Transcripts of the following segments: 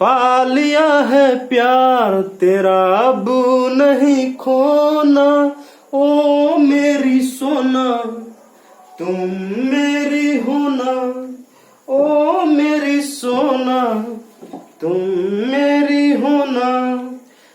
पा लिया है प्यार तेरा अब नहीं खोना, ओ मेरी सोना तुम मेरी होना, ओ मेरी सोना तुम मेरी होना।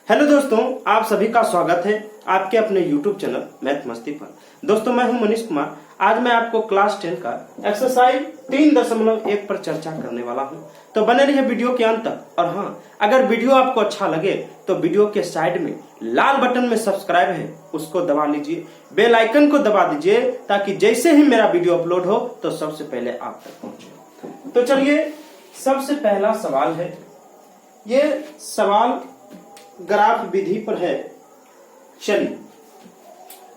हेलो दोस्तों, आप सभी का स्वागत है आपके अपने YouTube चैनल मैथ मस्ती पर। दोस्तों मैं हूं मनीष कुमार। आज मैं आपको क्लास 10 का एक्सरसाइज 3.1 पर चर्चा करने वाला हूं, तो बने रहिए वीडियो के अंत तक। और हाँ, अगर वीडियो आपको अच्छा लगे तो वीडियो के साइड में लाल बटन में सब्सक्राइब है उसको दबा लीजिए, बेल आइकन को दबा दीजिए ताकि जैसे ही मेरा वीडियो अपलोड हो तो सबसे पहले आप तक पहुंचे। तो चलिए, सबसे पहला सवाल है, ये सवाल ग्राफ विधि पर है। चलिए,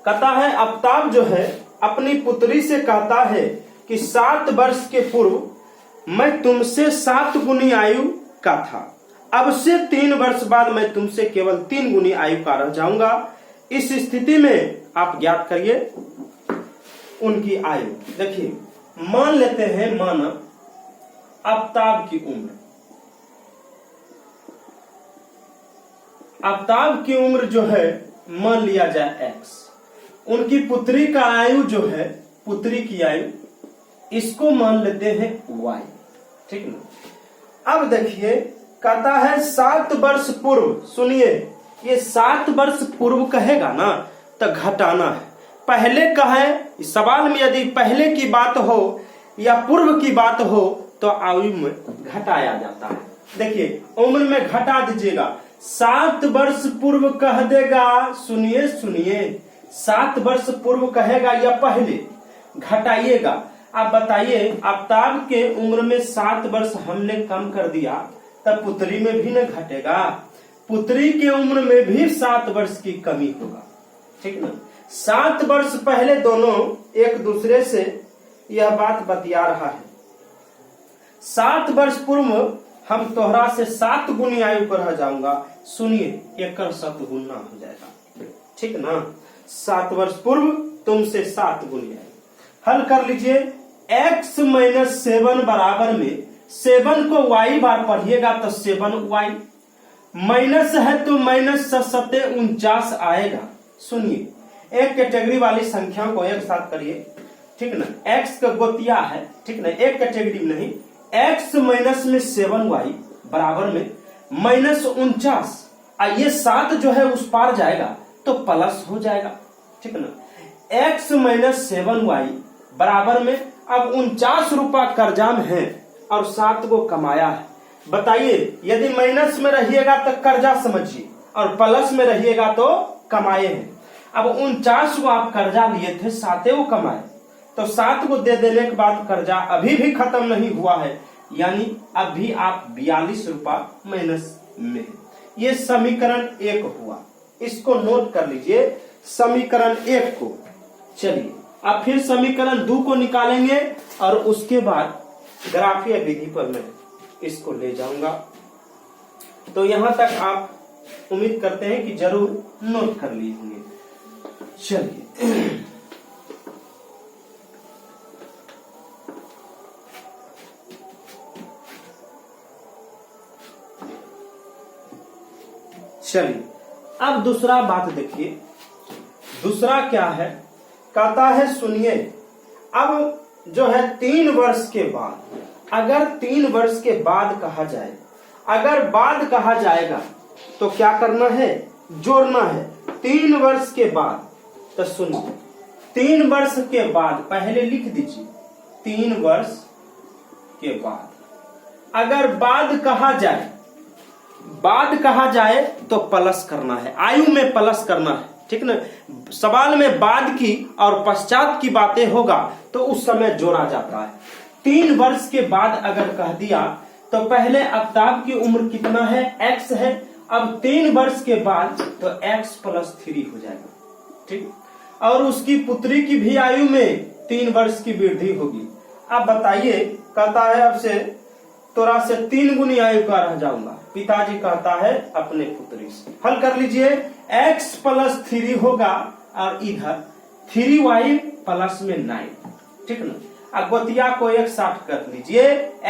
कहता है आफ्ताब जो है अपनी पुत्री से कहता है कि 7 वर्ष के पूर्व मैं तुमसे 7 गुनी आयु का था, अब से 3 वर्ष बाद मैं तुमसे केवल 3 गुनी आयु का रह जाऊंगा। इस स्थिति में आप ज्ञात करिए उनकी आयु। देखिए, मान लेते हैं माना आफ्ताब की उम्र, आफ्ताब की उम्र जो है मान लिया जाए x, उनकी पुत्री का आयु जो है, पुत्री की आयु, इसको मान लेते हैं y, ठीक ना। अब देखिए, कहता है 7 वर्ष पूर्व। सुनिए, ये 7 वर्ष पूर्व कहेगा ना तो घटाना है। पहले कहे सवाल में यदि पहले की बात हो या पूर्व की बात हो तो आयु में घटाया जाता है। देखिए, उम्र में घटा दीजिएगा। 7 वर्ष पूर्व कह देगा, सुनिए सुनिए, 7 वर्ष पूर्व कहेगा या पहले, घटाइएगा। आप बताइए, आफ्ताब के उम्र में 7 वर्ष हमने कम कर दिया तब पुत्री में भी न घटेगा, पुत्री के उम्र में भी 7 वर्ष की कमी होगा, ठीक ना। 7 वर्ष पहले दोनों एक दूसरे से यह बात बतिया रहा है। 7 वर्ष पूर्व हम तोहरा से 7 गुनी आयु पर रह जाऊंगा। सुनिए, एकर 7 गुना हो जाएगा, ठीक ना। 7 वर्ष पूर्व तुमसे 7 गुनी आयु। हल कर लीजिए। x - 7 बराबर में 7 को y बार पढ़िएगा तो 7y, माइनस है तो माइनस 7 49 आएगा। सुनिए, एक कैटेगरी वाली संख्या को एक साथ करिए, ठीक ना। x का गोतिया है, ठीक ना, एक कैटेगरी में नहीं। x माइनस में 7y बराबर में माइनस 49, ये 7 जो है उस पार जाएगा तो प्लस हो जाएगा, ठीक ना। x माइनस 7y बराबर में अब 49 रुपया कर्जा में है और 7 को कमाया है। बताइए, यदि माइनस में रहिएगा तो कर्जा समझिए और प्लस में रहिएगा तो कमाए हैं। अब 49 को आप कर्जा लिए थे, 7 को कमाए, तो 7 को दे देने के बाद कर्जा अभी भी खत्म नहीं हुआ है, यानी अभी आप 42 रुपया माइनस में है। ये समीकरण 1 हुआ, इसको नोट कर लीजिए, समीकरण 1 को। चलिए, अब फिर समीकरण 2 को निकालेंगे और उसके बाद ग्राफीय विधि पर मैं इसको ले जाऊंगा। तो यहां तक आप उम्मीद करते हैं कि जरूर नोट कर लिए होंगे। चलिए, अब दूसरा बात देखिए। दूसरा क्या है, कहता है सुनिए, अब जो है 3 वर्ष के बाद, अगर 3 वर्ष के बाद कहा जाए, अगर बाद कहा जाएगा तो क्या करना है, जोड़ना है। 3 वर्ष के बाद, तो सुनिए, 3 वर्ष के बाद पहले लिख दीजिए, 3 वर्ष के बाद। अगर बाद कहा जाए, बाद कहा जाए तो प्लस करना है, आयु में प्लस करना है, ठीक ना। सवाल में बाद की और पश्चात की बातें होगा तो उस समय जोड़ा जाता है। 3 वर्ष के बाद अगर कह दिया तो पहले आफ्ताब की उम्र कितना है, x है। अब 3 वर्ष के बाद तो x + 3 हो जाएगा, ठीक। और उसकी पुत्री की भी आयु में 3 वर्ष की वृद्धि होगी। अब बताइए, कहता है अब से तोरा से 3 गुनी आयु का रह जाऊंगा, पिताजी कहता है अपने पुत्री से। हल कर लीजिए, x + 3 होगा और इधर 3y + में 9, ठीक ना। अब गोतिया को एक साथ कर लीजिए,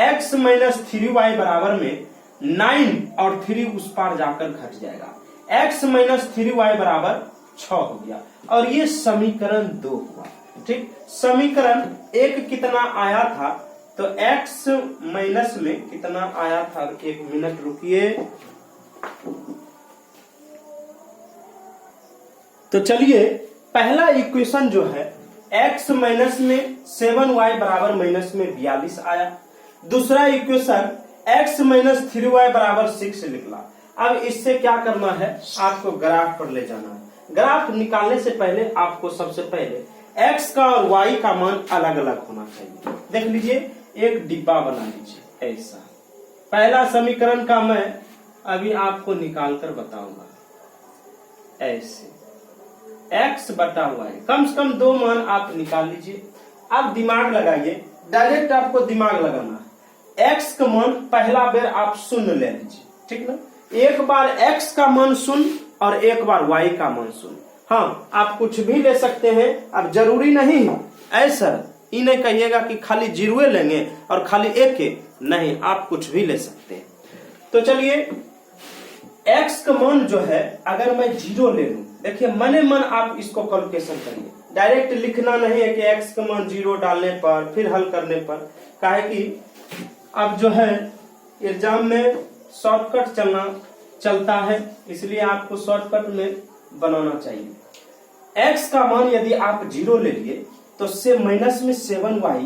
x - 3y बराबर में 9 और 3 उस पार जाकर घट जाएगा। x माइनस 3y बराबर 6 हो गया और ये समीकरण 2 हुआ। ठीक, समीकरण 1 कितना आया था, तो x माइनस में कितना आया था, 1 मिनट रुकिए। तो चलिए पहला इक्वेशन जो है x माइनस में 7y बराबर माइनस में 42 आया। दूसरा इक्वेशन x माइनस 3y बराबर 6 निकला। अब इससे क्या करना है, आपको ग्राफ पर ले जाना है। ग्राफ निकालने से पहले आपको सबसे पहले x का और y का मान अलग अलग होना चाहिए। देख लीजिए, एक डिब्बा बना लीजिए ऐसा। पहला समीकरण का मैं अभी आपको निकाल कर बताऊंगा। ऐसे x बटा y, कम से कम 2 मान आप निकाल लीजिए। आप दिमाग लगाइए, डायरेक्ट आपको दिमाग लगाना है। x का मान पहला बेर आप शून्य ले लीजिए, ठीक ना। एक बार x का मान शून्य और एक बार y का मान शून्य। हाँ, आप कुछ भी ले सकते हैं, अब जरूरी नहीं है ऐसा ये नहीं कहिएगा कि खाली 0 लेंगे और खाली 1 नहीं, आप कुछ भी ले सकते हैं। तो चलिए x का मान जो है अगर मैं 0 ले लूं, देखिए मने मन आप इसको कैलकुलेशन करिए। डायरेक्ट लिखना नहीं है कि x का मान 0 डालने पर फिर हल करने पर, काहे कि अब जो है एग्जाम में शॉर्टकट चलता है, इसलिए आपको शॉर्टकट में बनाना चाहिए। x का मान यदि आप 0 ले लिए तो से माइनस में 7y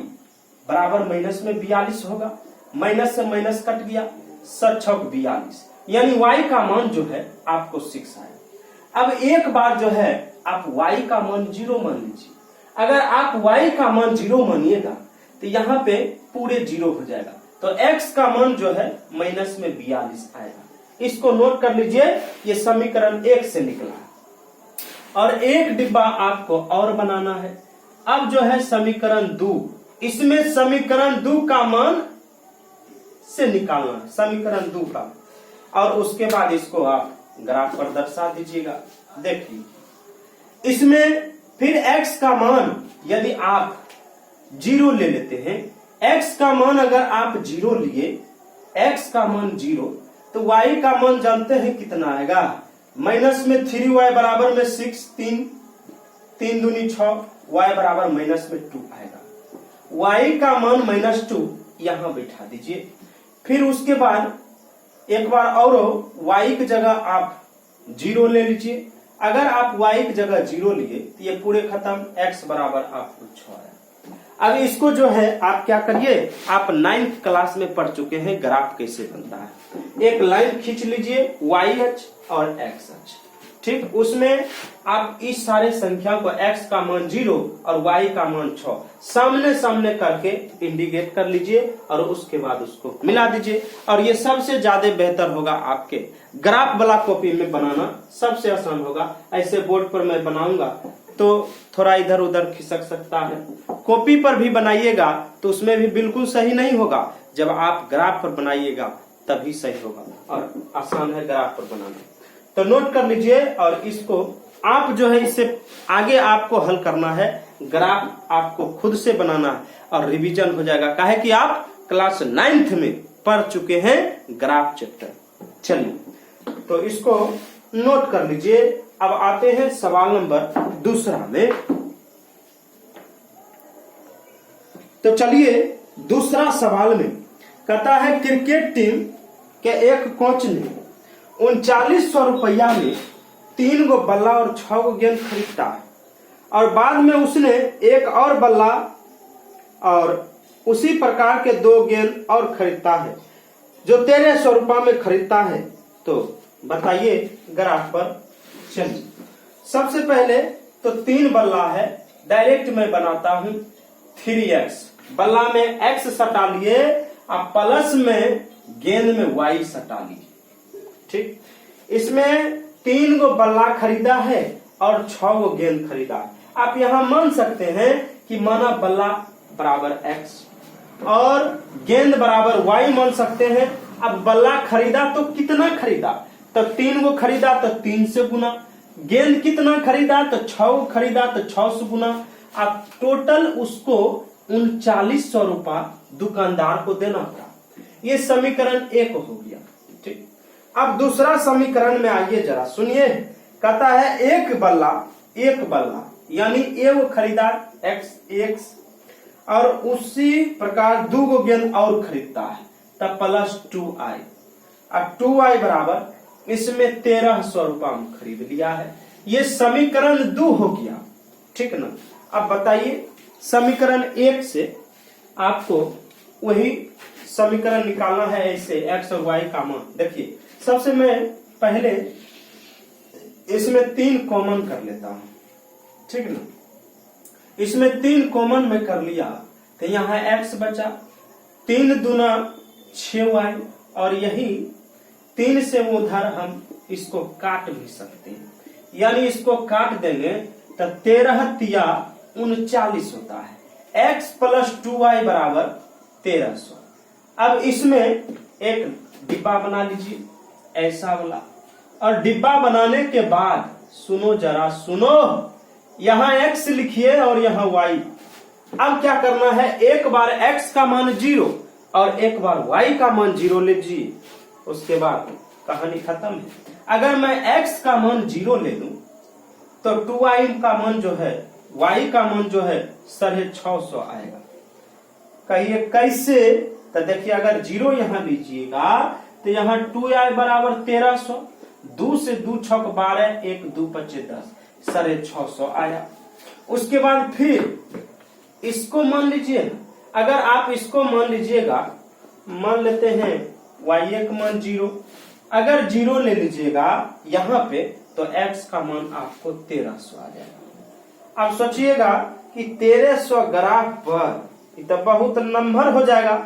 बराबर माइनस में 42 होगा। माइनस से माइनस कट गया, 7×6 = 42, यानी y का मान जो है आपको 6 आया। अब एक बार जो है आप y का मान 0 मान लीजिए। अगर आप y का मान 0 मानिएगा तो यहाँ पे पूरे 0 हो जाएगा, तो x का मान जो है माइनस में 42 आएगा। इसको नोट कर लीजिए, ये समीकरण 1 से निकला है। और एक डिब्बा आपको और बनाना है। अब जो है समीकरण 2, इसमें समीकरण 2 का मान से निकालना है, समीकरण 2 का, और उसके बाद इसको आप ग्राफ पर दर्शा दीजिएगा। देखिए इसमें फिर x का मान यदि आप 0 ले लेते हैं, x का मान अगर आप 0 लिए, x का मान 0, तो y का मान जानते हैं कितना आएगा, माइनस में 3y बराबर में 6, 3 दूनी 6, y बराबर माइनस में 2 आएगा। y का मान -2 यहां बैठा दीजिए। फिर उसके बाद एक बार और y की जगह आप 0 ले लीजिए। अगर आप y की जगह 0 लिए तो ये पूरे खत्म, x बराबर आपको 6 आया। अब इसको जो है आप क्या करिए, आप 9th क्लास में पढ़ चुके हैं ग्राफ कैसे बनता है। एक लाइन खींच लीजिए YH और XH, ठीक, उसमें आप इस सारे संख्या को x का मान 0 और y का मान 6 सामने सामने करके इंडिकेट कर लीजिए और उसके बाद उसको मिला दीजिए। और ये सबसे ज्यादा बेहतर होगा आपके ग्राफ वाला कॉपी में बनाना, सबसे आसान होगा। ऐसे बोर्ड पर मैं बनाऊंगा तो थोड़ा इधर उधर खिसक सकता है, कॉपी पर भी बनाइएगा तो उसमें भी बिल्कुल सही नहीं होगा। जब आप ग्राफ पर बनाइएगा तभी सही होगा, और आसान है ग्राफ पर बनाना। तो नोट कर लीजिए, और इसको आप जो है इससे आगे आपको हल करना है, ग्राफ आपको खुद से बनाना है और रिवीजन हो जाएगा, काहे कि आप क्लास 9th में पढ़ चुके हैं ग्राफ चैप्टर। चलिए तो इसको नोट कर लीजिए। अब आते हैं सवाल नंबर 2 में। तो चलिए दूसरा सवाल में कहता है, क्रिकेट टीम के एक कोच ने 3900 रुपया में 3 गो बल्ला और 6 गो गेंद खरीदा है, और बाद में उसने एक और बल्ला और उसी प्रकार के 2 गेंद और खरीदता है, जो 1300 रुपया में खरीदता है। तो बताइए ग्राफ पर। चलिए सबसे पहले तो 3 बल्ला है, डायरेक्ट मैं बनाता हूं 3x, बल्ला में x सटा लिए, अब प्लस में गेंद में y सटा लीजिए। ठीक, इसमें 3 गो बल्ला खरीदा है और 6 गो गेंद खरीदा है। आप यहां मान सकते हैं कि माना बल्ला बराबर x और गेंद बराबर y मान सकते हैं। अब बल्ला खरीदा तो कितना खरीदा, तो 3 गो खरीदा तो 3 से गुना, गेंद कितना खरीदा तो 6 गो खरीदा तो 6 से गुना। अब टोटल उसको 3900 रुपया दुकानदार को देना पड़ा। ये समीकरण 1 हो गया। ठीक। अब दूसरा समीकरण में आइए जरा सुनिए, कहता है एक बल्ला यानी एगो खरीदार एक्स और उसी प्रकार 2 गो गेंद और खरीदता है तब प्लस 2i। अब 2i बराबर इसमें 1300 रुपया में खरीद लिया है। ये समीकरण 2 हो गया, ठीक ना। अब बताइए समीकरण 1 से आपको वही समीकरण निकालना है, ऐसे x और y का मान। देखिए सबसे मैं पहले इसमें 3 कॉमन कर लेता हूं, ठीक ना। इसमें 3 कॉमन में कर लिया तो यहाँ x बचा, 3 दूना 6y और यही 3 से उधर हम इसको काट भी सकते हैं, यानी इसको काट देंगे तो 13 तिया 39 होता है। x प्लस 2y बराबर 1300। अब इसमें एक डिब्बा बना लीजिए ऐसा वाला, और डिब्बा बनाने के बाद सुनो जरा सुनो, यहाँ x लिखिए और यहाँ y। अब क्या करना है, एक बार x का मान 0 और एक बार y का मान 0 लीजिए, उसके बाद कहानी खत्म है। अगर मैं x का मान 0 ले लूं तो 2y का मान जो है, y का मान जो है 650 आएगा। कहिए कैसे, तो देखिए अगर 0 यहां लीजिएगा तो यहाँ 2i बराबर 1300, 2 से 2 छक 12, 1 2 5 10, 650 आया। उसके बाद फिर इसको मान लीजिए, अगर आप इसको मान लीजिएगा, मान लेते हैं y का मान 0, अगर 0 ले लीजिएगा यहाँ पे तो x का मान आपको 1300 आ जाएगा। अब सोचिएगा कि 1300 ग्राफ पर तो बहुत नंबर हो जाएगा,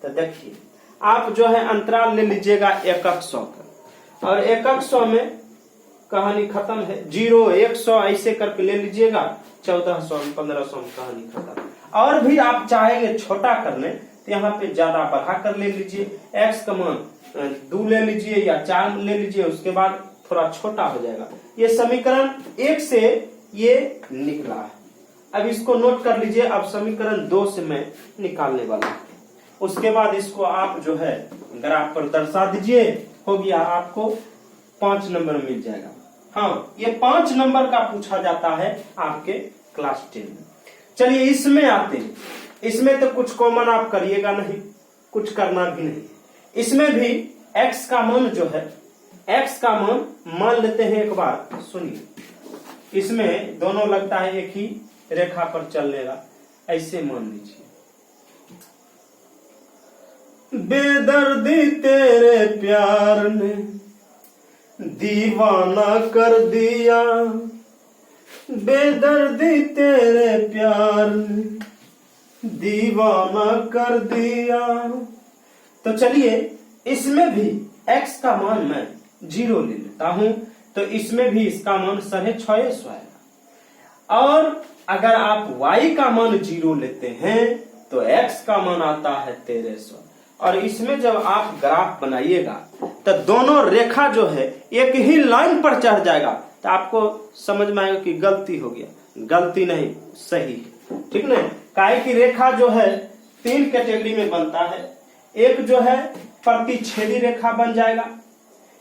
तो देखिए आप जो है अंतराल ले लीजिएगा 100 का, और 100 में कहानी खत्म है। 0 100 ऐसे करके ले लीजिएगा, 1400 1500 में कहानी खत्म। और भी आप चाहेंगे छोटा करने तो यहाँ पे ज्यादा बढ़ा कर ले लीजिए, x का मान 2 ले लीजिए या 4 ले लीजिए, उसके बाद थोड़ा छोटा हो जाएगा। ये समीकरण 1 से ये निकला है। अब इसको नोट कर लीजिए। अब समीकरण 2 से मैं निकालने वाला हूं, उसके बाद इसको आप जो है ग्राफ पर दर्शा दीजिए, हो गया आपको 5 नंबर मिल जाएगा। हाँ, ये 5 नंबर का पूछा जाता है आपके क्लास 10 में। चलिए इसमें आते हैं। इसमें तो कुछ कॉमन आप करिएगा नहीं, कुछ करना भी नहीं। इसमें भी x का मान जो है, x का मान लेते हैं एक बार सुनिए। इसमें दोनों लगता है एक ही रेखा पर चलेगा, ऐसे मान लीजिए। बेदर्दी तेरे प्यार ने दीवाना कर दिया, बेदर्दी तेरे प्यार ने दीवाना कर दिया। तो चलिए इसमें भी x का मान मैं 0 ले लेता हूं, तो इसमें भी इसका मान 650 आएगा। और अगर आप y का मान 0 लेते हैं तो x का मान आता है 1300। और इसमें जब आप ग्राफ बनाइएगा तो दोनों रेखा जो है एक ही लाइन पर चढ़ जाएगा, तो आपको समझ में आएगा कि गलती हो गया। गलती नहीं, सही, ठीक ना। काहे की रेखा जो है 3 कैटेगरी में बनता है। एक जो है प्रतिच्छेदी रेखा बन जाएगा,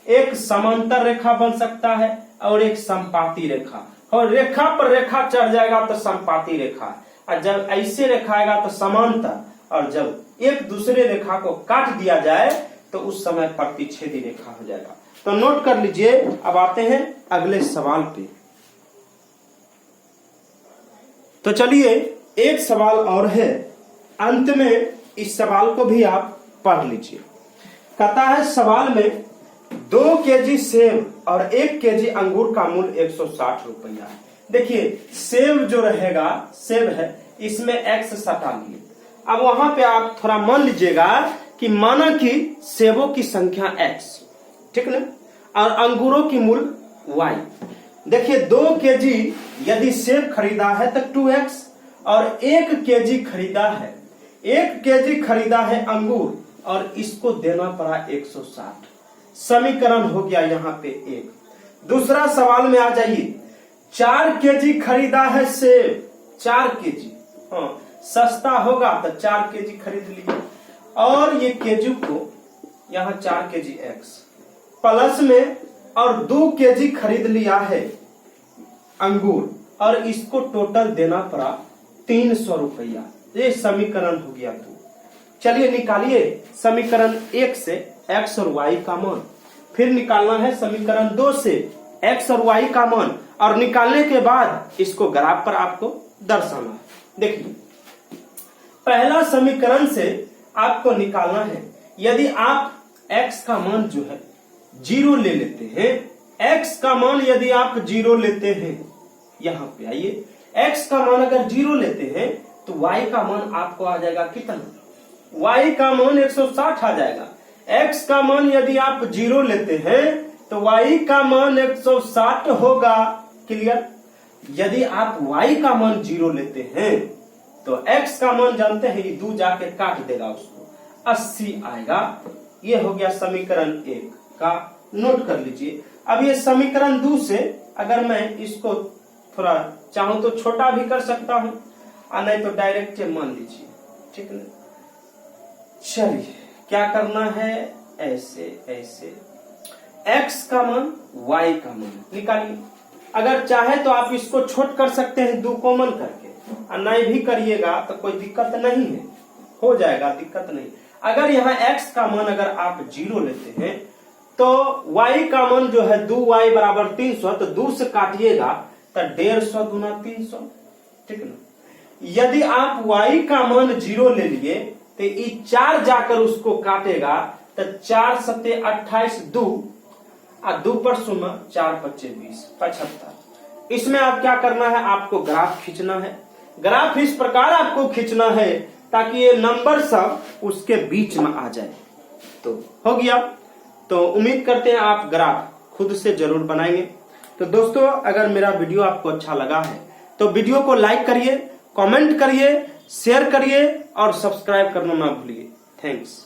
एक समांतर रेखा बन सकता है, और एक संपाती रेखा। और रेखा पर रेखा चढ़ जाएगा तो संपाती रेखा, और जब ऐसे रेखा आएगा तो समांतर, और जब एक दूसरे रेखा को काट दिया जाए तो उस समय प्रतिच्छेदी रेखा हो जाएगा। तो नोट कर लीजिए। अब आते हैं अगले सवाल पे। तो चलिए एक सवाल और है, अंत में इस सवाल को भी आप पढ़ लीजिए। कहता है सवाल में 2 केजी सेब और 1 केजी अंगूर का मूल्य 160 रुपया है। देखिए सेब जो रहेगा, सेब है, इसमें x सटा लिए। अब वहां पे आप थोड़ा मान लीजिएगा कि माना कि सेबों की संख्या x, ठीक ना, और अंगूरों की मूल्य y। देखिए 2 केजी यदि सेब खरीदा है तो 2x, और 1 केजी खरीदा है, 1 केजी खरीदा है अंगूर, और इसको देना पड़ा 160। समीकरण हो गया यहाँ पे 1। दूसरा सवाल में आ जाइए। 4 केजी खरीदा है सेब, 4 केजी, हाँ सस्ता होगा तो 4 केजी खरीद लिए, और ये केजी को यहाँ 4 kg x प्लस में और 2 kg खरीद लिया है अंगूर और इसको टोटल देना पड़ा 300 रुपया। ये समीकरण हो गया 2। चलिए निकालिए समीकरण 1 से x और y का मान, फिर निकालना है समीकरण 2 से x और y का मान, और निकालने के बाद इसको ग्राफ पर आपको दर्शाना है। देखिए पहला समीकरण से आपको निकालना है, यदि आप x का मान जो है 0 ले लेते हैं, x का मान यदि आप 0 लेते हैं, यहां पे आइए, x का मान अगर 0 लेते हैं तो y का मान आपको आ जाएगा कितना, y का मान 160 आ जाएगा। x का मान यदि आप 0 लेते हैं तो y का मान 160 होगा। क्लियर। यदि आप y का मान 0 लेते हैं तो x का मान जानते हैं, ये 2 जाके काट देगा उसको, 80 आएगा। ये हो गया समीकरण 1 का, नोट कर लीजिए। अब ये समीकरण 2 से अगर मैं इसको थोड़ा चाहूं तो छोटा भी कर सकता हूं, और नहीं तो डायरेक्ट मान लीजिए, ठीक है। चलिए क्या करना है, ऐसे ऐसे x का मान y का मान निकालिए। अगर चाहे तो आप इसको छोट कर सकते हैं 2 कॉमन करके, और नहीं भी करिएगा तो कोई दिक्कत नहीं है, हो जाएगा, दिक्कत नहीं। अगर यहाँ x का मान अगर आप 0 लेते हैं तो y का मान जो है 2y बराबर 300, तो 2 से काटिएगा तो 150 गुना 300, ठीक है ना। यदि आप y का मान 0 ले लिए तो ये 4 जाकर उसको काटेगा तो 4 सत्ते 28, 2 और 2 पर 0, 4 पच्चे 20, 75। इसमें आप क्या करना है, आपको ग्राफ खींचना है। ग्राफ इस प्रकार आपको खींचना है ताकि ये नंबर सब उसके बीच में आ जाए। तो हो गया। तो उम्मीद करते हैं आप ग्राफ खुद से जरूर बनाएंगे। तो दोस्तों अगर मेरा वीडियो आपको अच्छा लगा है तो वीडियो को लाइक करिए, कमेंट करिए, शेयर करिए और सब्सक्राइब करना ना भूलिए। थैंक्स।